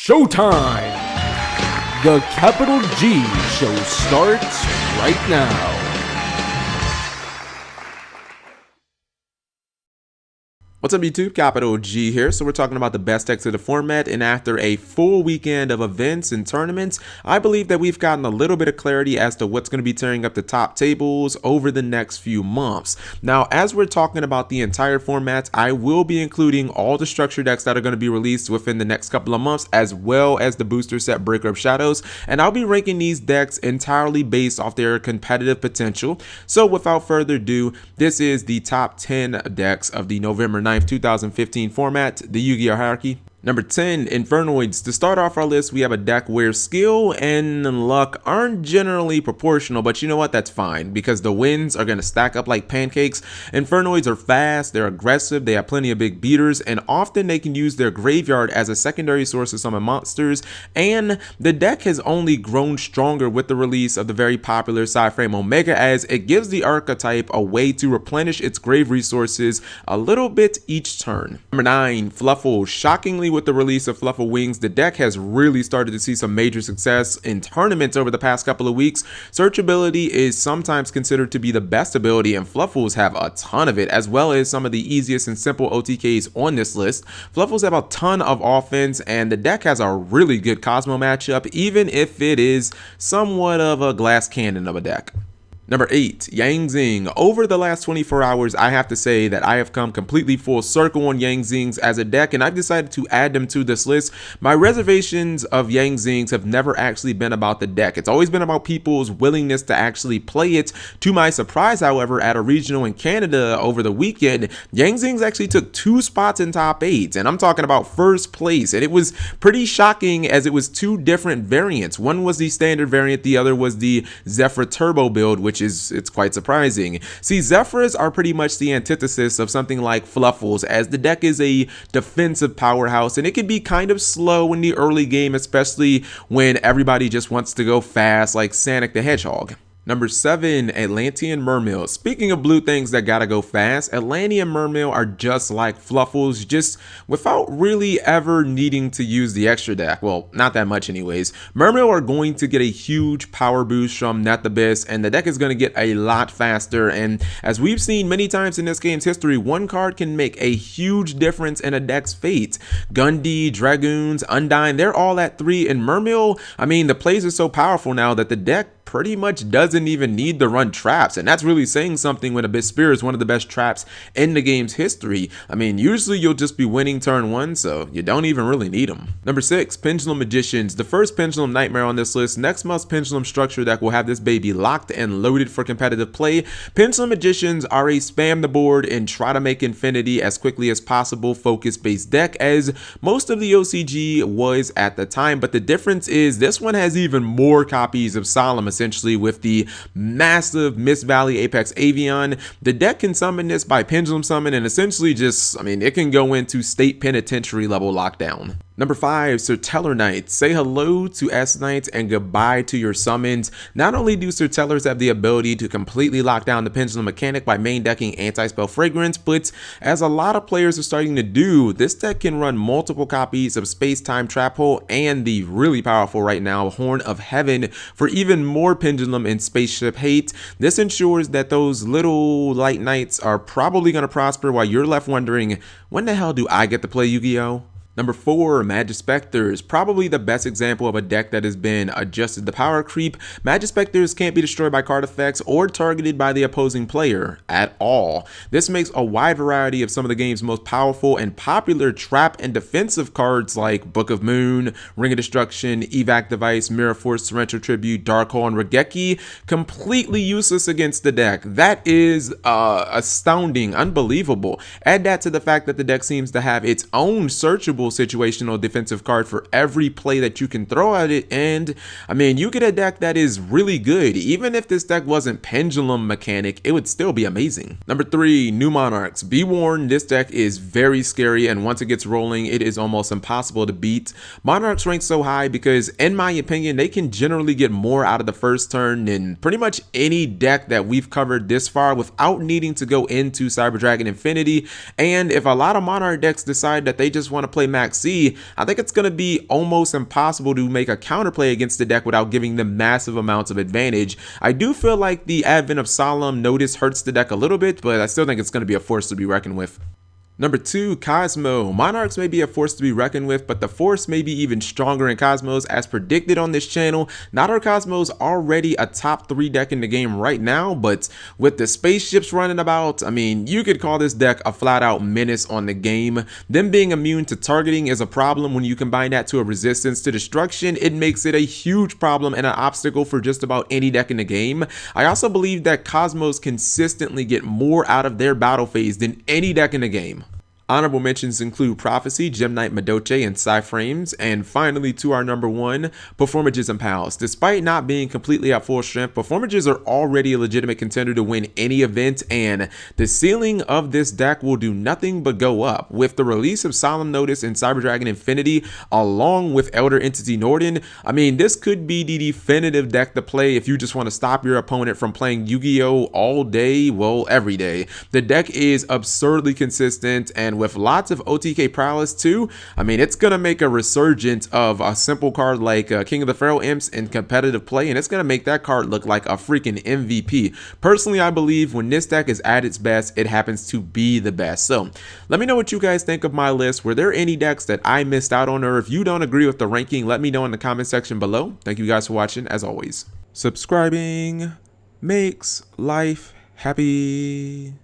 Showtime! The Capital G show starts right now. What's up YouTube, Capital G here. So we're talking about the best decks of the format, and after a full weekend of events and tournaments, I believe that we've gotten a little bit of clarity as to what's going to be tearing up the top tables over the next few months. Now, as we're talking about the entire format, I will be including all the structure decks that are going to be released within the next couple of months, as well as the booster set Breaker of Shadows, and I'll be ranking these decks entirely based off their competitive potential. So without further ado, this is the top 10 decks of the November 9th 2015 format, the Yu-Gi-Oh hierarchy. Number 10, Inferno Woods. To start off our list, we have a deck where skill and luck aren't generally proportional, but you know what? That's fine, because the wins are going to stack up like pancakes. Inferno Woods are fast, they're aggressive, they have plenty of big beaters, and often they can use their graveyard as a secondary source to summon monsters, and the deck has only grown stronger with the release of the very popular side frame Omega, as it gives the archetype a way to replenish its grave resources a little bit each turn. Number 9, Fluffles. Shockingly, with the release of Fluffle Wings, the deck has really started to see some major success in tournaments over the past couple of weeks. Searchability is sometimes considered to be the best ability, and Fluffles have a ton of it, as well as some of the easiest and simple OTKs on this list. Fluffles have a ton of offense, and the deck has a really good Cosmo matchup, even if it is somewhat of a glass cannon of a deck. Number 8, YangZing. Over the last 24 hours, I have to say that I have come completely full circle on YangZings as a deck, and I've decided to add them to this list. My reservations of YangZings have never actually been about the deck. It's always been about people's willingness to actually play it. To my surprise, however, at a regional in Canada over the weekend, YangZings actually took 2 spots in top 8, and I'm talking about first place, and it was pretty shocking as it was 2 different variants. One was the standard variant, the other was the Zephyr Turbo build, which it's quite surprising. See, Zephyrs are pretty much the antithesis of something like Fluffles, as the deck is a defensive powerhouse, and it can be kind of slow in the early game, especially when everybody just wants to go fast like Sonic the Hedgehog. Number 7, Atlantean Mermail. Speaking of blue things that gotta go fast, Atlantean Mermail are just like Fluffles, just without really ever needing to use the extra deck. Well, not that much anyways. Mermail are going to get a huge power boost from Net the Abyss, and the deck is going to get a lot faster, and as we've seen many times in this game's history, one card can make a huge difference in a deck's fate. Gundy, Dragoons, Undyne, they're all at 3, and Mermail, I mean, the plays are so powerful now that the deck pretty much doesn't even need to run traps, and that's really saying something when Abyss Spear is one of the best traps in the game's history. I mean, usually you'll just be winning turn 1, so you don't even really need them. Number 6, Pendulum Magicians. The first Pendulum Nightmare on this list. Next month's Pendulum structure deck will have this baby locked and loaded for competitive play. Pendulum Magicians are a spam the board and try to make infinity as quickly as possible focus-based deck, as most of the OCG was at the time, but the difference is this one has even more copies of Solemn, essentially, with the massive Mist Valley Apex Avian. The deck can summon this by Pendulum Summon, and essentially just, I mean, it can go into state penitentiary level lockdown. Number 5, Serteller Knights. Say hello to S-Knights and goodbye to your summons. Not only do Sertellers have the ability to completely lock down the Pendulum mechanic by main decking Anti-Spell Fragrance, but as a lot of players are starting to do, this deck can run multiple copies of Space-Time Trap Hole and the really powerful right now Horn of Heaven for even more Pendulum and Spaceship hate. This ensures that those little light knights are probably going to prosper while you're left wondering, when the hell do I get to play Yu-Gi-Oh? Number 4, Magispectors. Probably the best example of a deck that has been adjusted to power creep. Magispectors can't be destroyed by card effects or targeted by the opposing player at all. This makes a wide variety of some of the game's most powerful and popular trap and defensive cards like Book of Moon, Ring of Destruction, Evac Device, Mirror Force, Torrential Tribute, Dark Hole, and Regeki completely useless against the deck. That is astounding, unbelievable. Add that to the fact that the deck seems to have its own searchable situational defensive card for every play that you can throw at it, and I mean, you get a deck that is really good. Even if this deck wasn't Pendulum mechanic, it would still be amazing. Number 3, New Monarchs. Be warned, this deck is very scary, and once it gets rolling, it is almost impossible to beat. Monarchs rank so high because, in my opinion, they can generally get more out of the first turn than pretty much any deck that we've covered this far without needing to go into Cyber Dragon Infinity. And if a lot of Monarch decks decide that they just want to play max C, I think it's going to be almost impossible to make a counterplay against the deck without giving them massive amounts of advantage. I do feel like the advent of Solemn Notice hurts the deck a little bit, but I still think it's going to be a force to be reckoned with. Number 2, Cosmo. Monarchs may be a force to be reckoned with, but the force may be even stronger in Cosmos as predicted on this channel. Not are Cosmos already a top 3 deck in the game right now, but with the spaceships running about, I mean, you could call this deck a flat out menace on the game. Them being immune to targeting is a problem. When you combine that to a resistance to destruction, it makes it a huge problem and an obstacle for just about any deck in the game. I also believe that Cosmos consistently get more out of their battle phase than any deck in the game. Honorable mentions include Prophecy, Gem Knight Madoche, and Psyframes. And finally, to our number 1, Performages and Pals. Despite not being completely at full strength, Performages are already a legitimate contender to win any event, and the ceiling of this deck will do nothing but go up. With the release of Solemn Notice and Cyber Dragon Infinity, along with Elder Entity Norden, I mean, this could be the definitive deck to play if you just want to stop your opponent from playing Yu-Gi-Oh! All day, well, every day. The deck is absurdly consistent, and with lots of OTK prowess too, I mean, it's gonna make a resurgence of a simple card like King of the Feral Imps in competitive play, and it's gonna make that card look like a freaking MVP. Personally, I believe when this deck is at its best, it happens to be the best. So let me know what you guys think of my list. Were there any decks that I missed out on, or if you don't agree with the ranking, let me know in the comment section below. Thank you guys for watching. As always, subscribing makes life happy.